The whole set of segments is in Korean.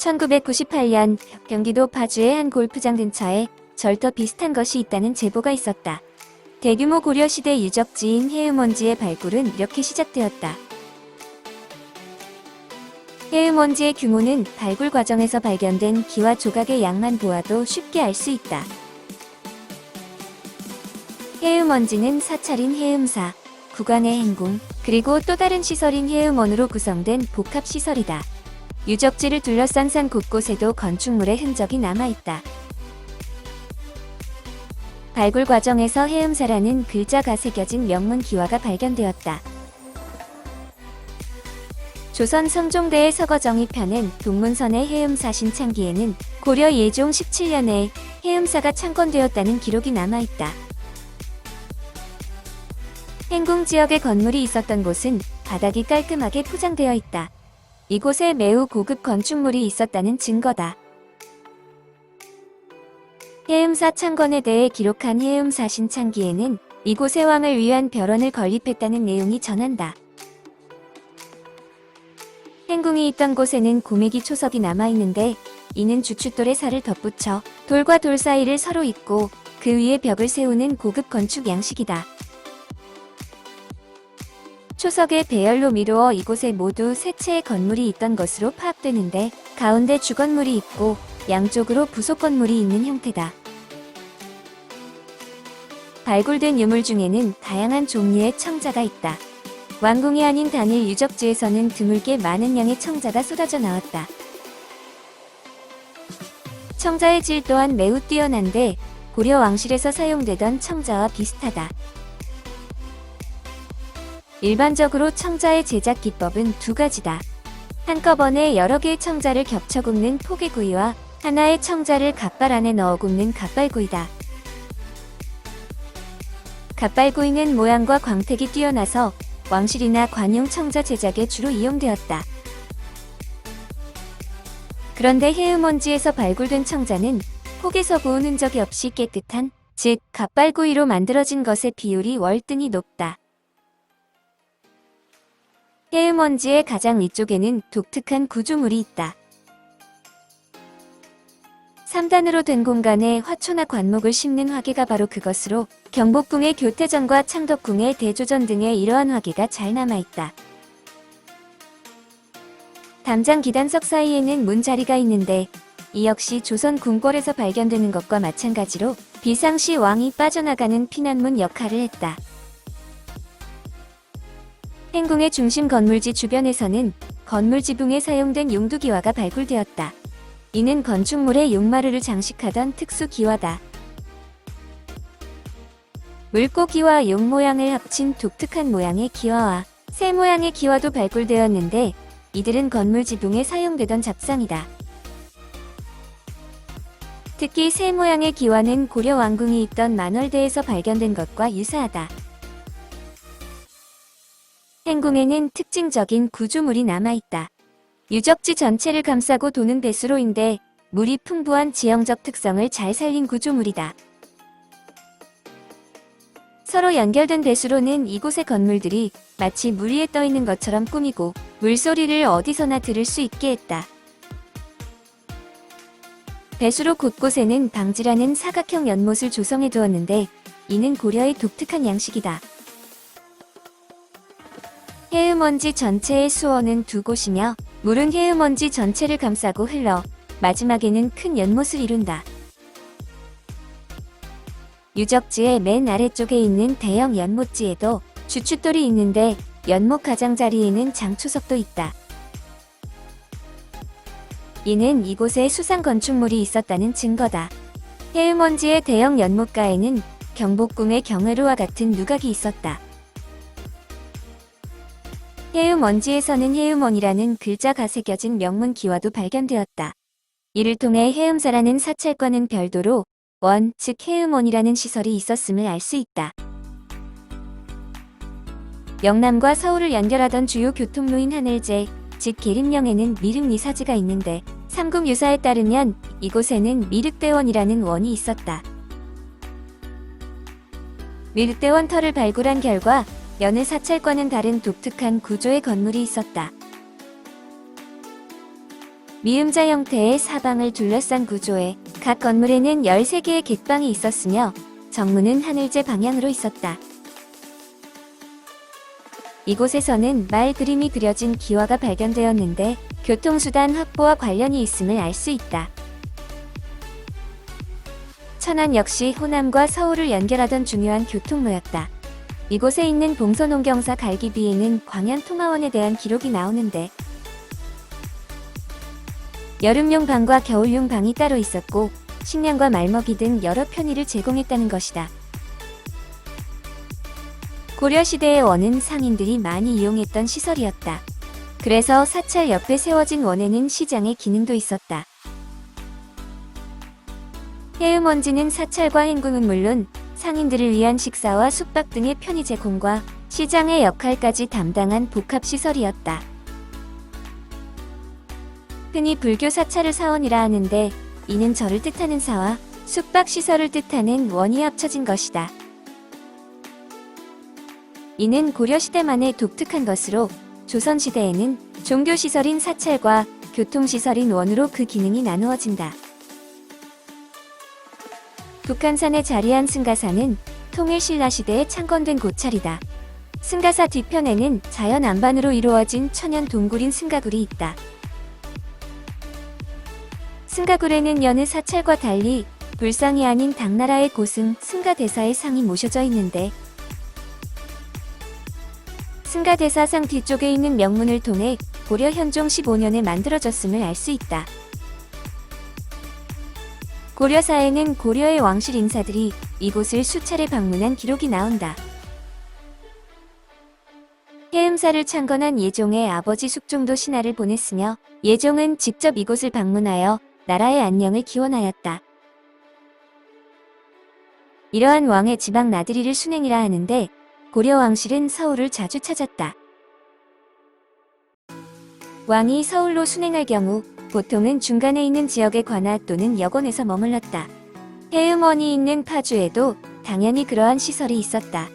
1998년 경기도 파주의 한 골프장 근처에 절터 비슷한 것이 있다는 제보가 있었다. 대규모 고려시대 유적지인 해음원지의 발굴은 이렇게 시작되었다. 해음원지의 규모는 발굴 과정에서 발견된 기와 조각의 양만 보아도 쉽게 알 수 있다. 해음원지는 사찰인 해음사, 국왕의 행궁, 그리고 또 다른 시설인 해음원으로 구성된 복합시설이다. 유적지를 둘러싼 산 곳곳에도 건축물의 흔적이 남아있다. 발굴 과정에서 해음사라는 글자가 새겨진 명문 기와가 발견되었다. 조선 성종대의 서거정이 펴낸 동문선의 해음사 신창기에는 고려 예종 17년에 해음사가 창건되었다는 기록이 남아있다. 행궁 지역의 건물이 있었던 곳은 바닥이 깔끔하게 포장되어 있다. 이곳에 매우 고급 건축물이 있었다는 증거다. 해음사 창건에 대해 기록한 해음사 신창기에는 이곳의 왕을 위한 별원을 건립했다는 내용이 전한다. 행궁이 있던 곳에는 고매기 초석이 남아있는데 이는 주춧돌에 살을 덧붙여 돌과 돌 사이를 서로 잇고 그 위에 벽을 세우는 고급 건축 양식이다. 초석의 배열로 미루어 이곳에 모두 세 채의 건물이 있던 것으로 파악되는데 가운데 주건물이 있고 양쪽으로 부속 건물이 있는 형태다. 발굴된 유물 중에는 다양한 종류의 청자가 있다. 완공이 아닌 당일 유적지에서는 드물게 많은 양의 청자가 쏟아져 나왔다. 청자의 질 또한 매우 뛰어난데 고려 왕실에서 사용되던 청자와 비슷하다. 일반적으로 청자의 제작 기법은 두 가지다. 한꺼번에 여러 개의 청자를 겹쳐 굽는 포개구이와 하나의 청자를 갓발 안에 넣어 굽는 갓발구이다. 갓발구이는 모양과 광택이 뛰어나서 왕실이나 관용 청자 제작에 주로 이용되었다. 그런데 해음원지에서 발굴된 청자는 폭에서 구운 흔적이 없이 깨끗한, 즉 갓발구이로 만들어진 것의 비율이 월등히 높다. 해음원지의 가장 위쪽에는 독특한 구조물이 있다. 3단으로 된 공간에 화초나 관목을 심는 화개가 바로 그것으로 경복궁의 교태전과 창덕궁의 대조전 등의 이러한 화개가 잘 남아있다. 담장 기단석 사이에는 문자리가 있는데 이 역시 조선 궁궐에서 발견되는 것과 마찬가지로 비상시 왕이 빠져나가는 피난문 역할을 했다. 행궁의 중심 건물지 주변에서는 건물 지붕에 사용된 용두기와가 발굴되었다. 이는 건축물의 용마루를 장식하던 특수 기와다. 물고기와 용 모양을 합친 독특한 모양의 기와와 새 모양의 기와도 발굴되었는데 이들은 건물 지붕에 사용되던 잡상이다. 특히 새 모양의 기와는 고려 왕궁이 있던 만월대에서 발견된 것과 유사하다. 행궁에는 특징적인 구조물이 남아있다. 유적지 전체를 감싸고 도는 배수로인데 물이 풍부한 지형적 특성을 잘 살린 구조물이다. 서로 연결된 배수로는 이곳의 건물들이 마치 물 위에 떠 있는 것처럼 꾸미고 물소리를 어디서나 들을 수 있게 했다. 배수로 곳곳에는 방지라는 사각형 연못을 조성해 두었는데 이는 고려의 독특한 양식이다. 해음원지 전체의 수원은 두 곳이며 물은 해음원지 전체를 감싸고 흘러 마지막에는 큰 연못을 이룬다. 유적지의 맨 아래쪽에 있는 대형 연못지에도 주춧돌이 있는데 연못 가장자리에는 장초석도 있다. 이는 이곳에 수상 건축물이 있었다는 증거다. 해음원지의 대형 연못가에는 경복궁의 경회로와 같은 누각이 있었다. 해음원지에서는 해음원이라는 글자가 새겨진 명문 기와도 발견되었다. 이를 통해 해음사라는 사찰과는 별도로 원, 즉 해음원이라는 시설이 있었음을 알 수 있다. 영남과 서울을 연결하던 주요 교통로인 하늘제, 즉 계림령에는 미륵리사지가 있는데 삼국유사에 따르면 이곳에는 미륵대원이라는 원이 있었다. 미륵대원 터를 발굴한 결과 여느 사찰과는 다른 독특한 구조의 건물이 있었다. 미음자 형태의 사방을 둘러싼 구조에 각 건물에는 13개의 객방이 있었으며 정문은 하늘제 방향으로 있었다. 이곳에서는 말 그림이 그려진 기와가 발견되었는데 교통수단 확보와 관련이 있음을 알 수 있다. 천안 역시 호남과 서울을 연결하던 중요한 교통로였다. 이곳에 있는 봉선홍경사 갈기비에는 광양통화원에 대한 기록이 나오는데 여름용 방과 겨울용 방이 따로 있었고 식량과 말먹이 등 여러 편의를 제공했다는 것이다. 고려시대의 원은 상인들이 많이 이용했던 시설이었다. 그래서 사찰 옆에 세워진 원에는 시장의 기능도 있었다. 해음원지는 사찰과 행궁은 물론 상인들을 위한 식사와 숙박 등의 편의 제공과 시장의 역할까지 담당한 복합시설이었다. 흔히 불교 사찰을 사원이라 하는데 이는 절을 뜻하는 사와 숙박시설을 뜻하는 원이 합쳐진 것이다. 이는 고려시대만의 독특한 것으로 조선시대에는 종교시설인 사찰과 교통시설인 원으로 그 기능이 나누어진다. 북한산에 자리한 승가사는 통일신라시대에 창건된 고찰이다. 승가사 뒤편에는 자연 안반으로 이루어진 천연 동굴인 승가굴이 있다. 승가굴에는 여느 사찰과 달리 불상이 아닌 당나라의 고승 승가대사의 상이 모셔져 있는데 승가대사상 뒤쪽에 있는 명문을 통해 고려 현종 15년에 만들어졌음을 알 수 있다. 고려사에는 고려의 왕실 인사들이 이곳을 수차례 방문한 기록이 나온다. 해음사를 창건한 예종의 아버지 숙종도 신하를 보냈으며 예종은 직접 이곳을 방문하여 나라의 안녕을 기원하였다. 이러한 왕의 지방 나들이를 순행이라 하는데 고려 왕실은 서울을 자주 찾았다. 왕이 서울로 순행할 경우 보통은 중간에 있는 지역의 관아 또는 여관에서 머물렀다. 해음원이 있는 파주에도 당연히 그러한 시설이 있었다.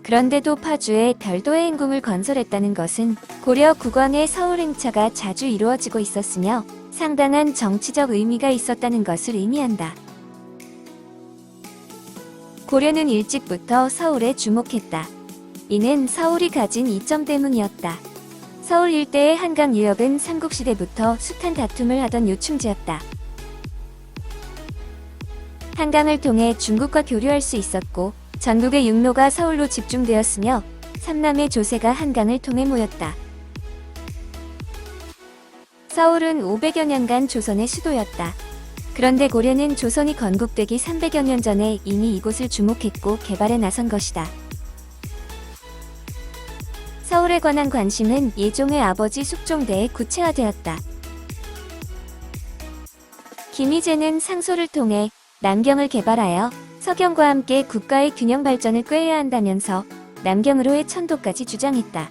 그런데도 파주에 별도의 행궁을 건설했다는 것은 고려 국왕의 서울 행차가 자주 이루어지고 있었으며 상당한 정치적 의미가 있었다는 것을 의미한다. 고려는 일찍부터 서울에 주목했다. 이는 서울이 가진 이점 때문이었다. 서울 일대의 한강 유역은 삼국시대부터 숱한 다툼을 하던 요충지였다. 한강을 통해 중국과 교류할 수 있었고 전국의 육로가 서울로 집중되었으며 삼남의 조세가 한강을 통해 모였다. 서울은 500여 년간 조선의 수도였다. 그런데 고려는 조선이 건국되기 300여 년 전에 이미 이곳을 주목했고 개발에 나선 것이다. 서울에 관한 관심은 예종의 아버지 숙종대에 구체화되었다. 김희재는 상소를 통해 남경을 개발하여 서경과 함께 국가의 균형 발전을 꾀해야 한다면서 남경으로의 천도까지 주장했다.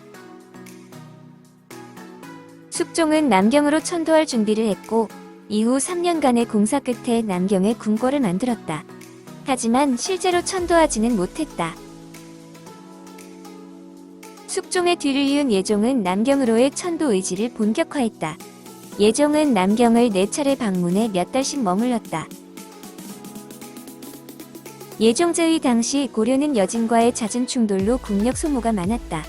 숙종은 남경으로 천도할 준비를 했고 이후 3년간의 공사 끝에 남경에 궁궐을 만들었다. 하지만 실제로 천도하지는 못했다. 숙종의 뒤를 이은 예종은 남경으로의 천도 의지를 본격화했다. 예종은 남경을 4차례 방문해 몇 달씩 머물렀다. 예종제위 당시 고려는 여진과의 잦은 충돌로 국력 소모가 많았다.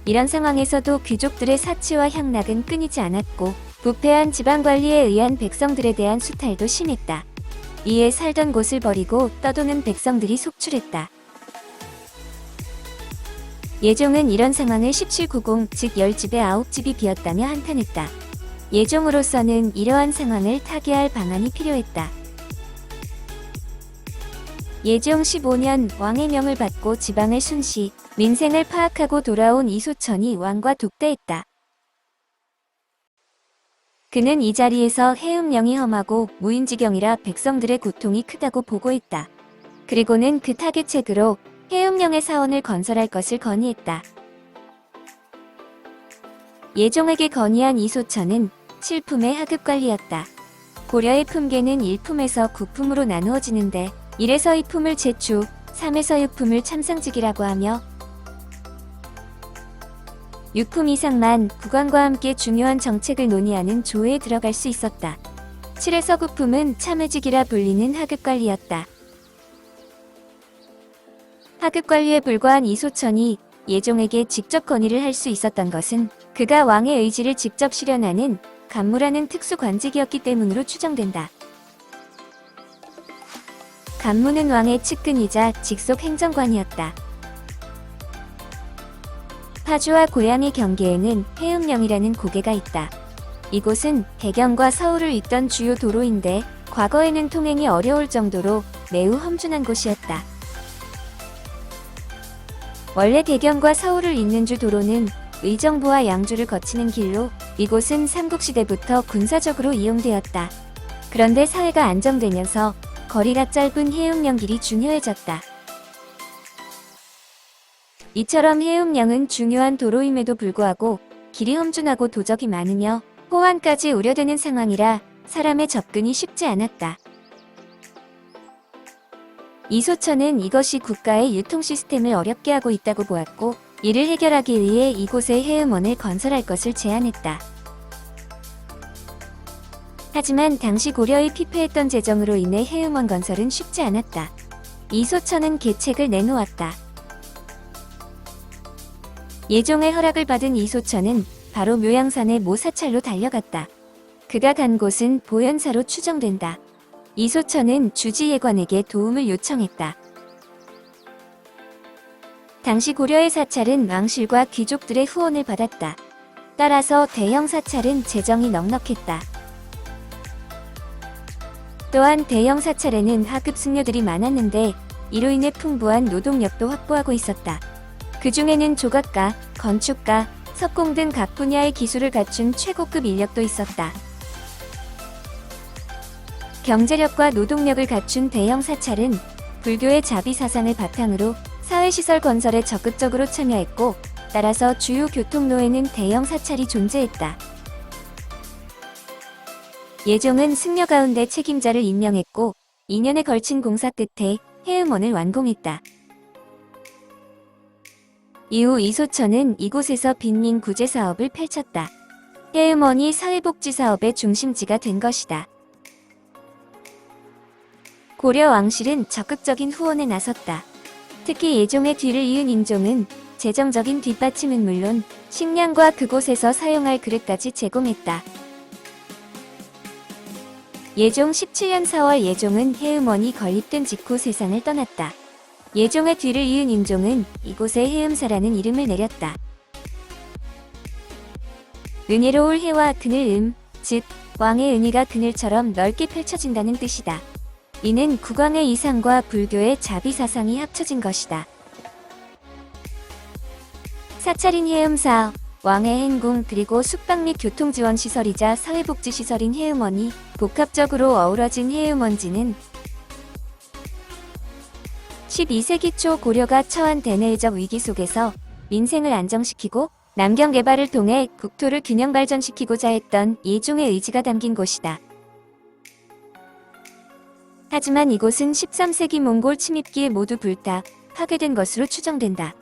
이런 상황에서도 귀족들의 사치와 향락은 끊이지 않았고 부패한 지방관리에 의한 백성들에 대한 수탈도 심했다. 이에 살던 곳을 버리고 떠도는 백성들이 속출했다. 예종은 이런 상황을 십실구공, 즉 10집에 9집이 비었다며 한탄했다. 예종으로서는 이러한 상황을 타개할 방안이 필요했다. 예종 15년 왕의 명을 받고 지방을 순시, 민생을 파악하고 돌아온 이소천이 왕과 독대했다. 그는 이 자리에서 해음령이 험하고 무인지경이라 백성들의 고통이 크다고 보고했다. 그리고는 그 타개책으로 해음령의 사원을 건설할 것을 건의했다. 예종에게 건의한 이소천은 7품의 하급관리였다. 고려의 품계는 1품에서 9품으로 나누어지는데 1에서 2품을 제추, 3에서 6품을 참상직이라고 하며 6품 이상만 국왕과 함께 중요한 정책을 논의하는 조회에 들어갈 수 있었다. 7에서 9품은 참의직이라 불리는 하급관리였다. 하급관리에 불과한 이소천이 예종에게 직접 건의를 할 수 있었던 것은 그가 왕의 의지를 직접 실현하는 간무라는 특수 관직이었기 때문으로 추정된다. 간무는 왕의 측근이자 직속 행정관이었다. 파주와 고향의 경계에는 해음령이라는 고개가 있다. 이곳은 대경과 서울을 잇던 주요 도로인데 과거에는 통행이 어려울 정도로 매우 험준한 곳이었다. 원래 대경과 서울을 잇는 주 도로는 의정부와 양주를 거치는 길로 이곳은 삼국시대부터 군사적으로 이용되었다. 그런데 사회가 안정되면서 거리가 짧은 해음령 길이 중요해졌다. 이처럼 해음령은 중요한 도로임에도 불구하고 길이 험준하고 도적이 많으며 호환까지 우려되는 상황이라 사람의 접근이 쉽지 않았다. 이소천은 이것이 국가의 유통 시스템을 어렵게 하고 있다고 보았고 이를 해결하기 위해 이곳에 해음원을 건설할 것을 제안했다. 하지만 당시 고려의 피폐했던 재정으로 인해 해음원 건설은 쉽지 않았다. 이소천은 계책을 내놓았다. 예종의 허락을 받은 이소천은 바로 묘양산의 모사찰로 달려갔다. 그가 간 곳은 보현사로 추정된다. 이소천은 주지예관에게 도움을 요청했다. 당시 고려의 사찰은 왕실과 귀족들의 후원을 받았다. 따라서 대형 사찰은 재정이 넉넉했다. 또한 대형 사찰에는 하급 승려들이 많았는데 이로 인해 풍부한 노동력도 확보하고 있었다. 그 중에는 조각가, 건축가, 석공 등 각 분야의 기술을 갖춘 최고급 인력도 있었다. 경제력과 노동력을 갖춘 대형 사찰은 불교의 자비 사상을 바탕으로 사회시설 건설에 적극적으로 참여했고 따라서 주요 교통로에는 대형 사찰이 존재했다. 예종은 승려 가운데 책임자를 임명했고 2년에 걸친 공사 끝에 해음원을 완공했다. 이후 이소천은 이곳에서 빈민 구제 사업을 펼쳤다. 해음원이 사회복지 사업의 중심지가 된 것이다. 고려 왕실은 적극적인 후원에 나섰다. 특히 예종의 뒤를 이은 인종은 재정적인 뒷받침은 물론 식량과 그곳에서 사용할 그릇까지 제공했다. 예종 17년 4월 예종은 해음원이 건립된 직후 세상을 떠났다. 예종의 뒤를 이은 인종은 이곳에 해음사라는 이름을 내렸다. 은혜로울 해와 그늘 즉 왕의 은혜가 그늘처럼 넓게 펼쳐진다는 뜻이다. 이는 국왕의 이상과 불교의 자비 사상이 합쳐진 것이다. 사찰인 해음사, 왕의 행궁 그리고 숙박 및 교통지원 시설이자 사회복지 시설인 해음원이 복합적으로 어우러진 해음원지는 12세기 초 고려가 처한 대내적 위기 속에서 민생을 안정시키고 남경 개발을 통해 국토를 균형 발전시키고자 했던 예종의 의지가 담긴 곳이다. 하지만 이곳은 13세기 몽골 침입기에 모두 불타 파괴된 것으로 추정된다.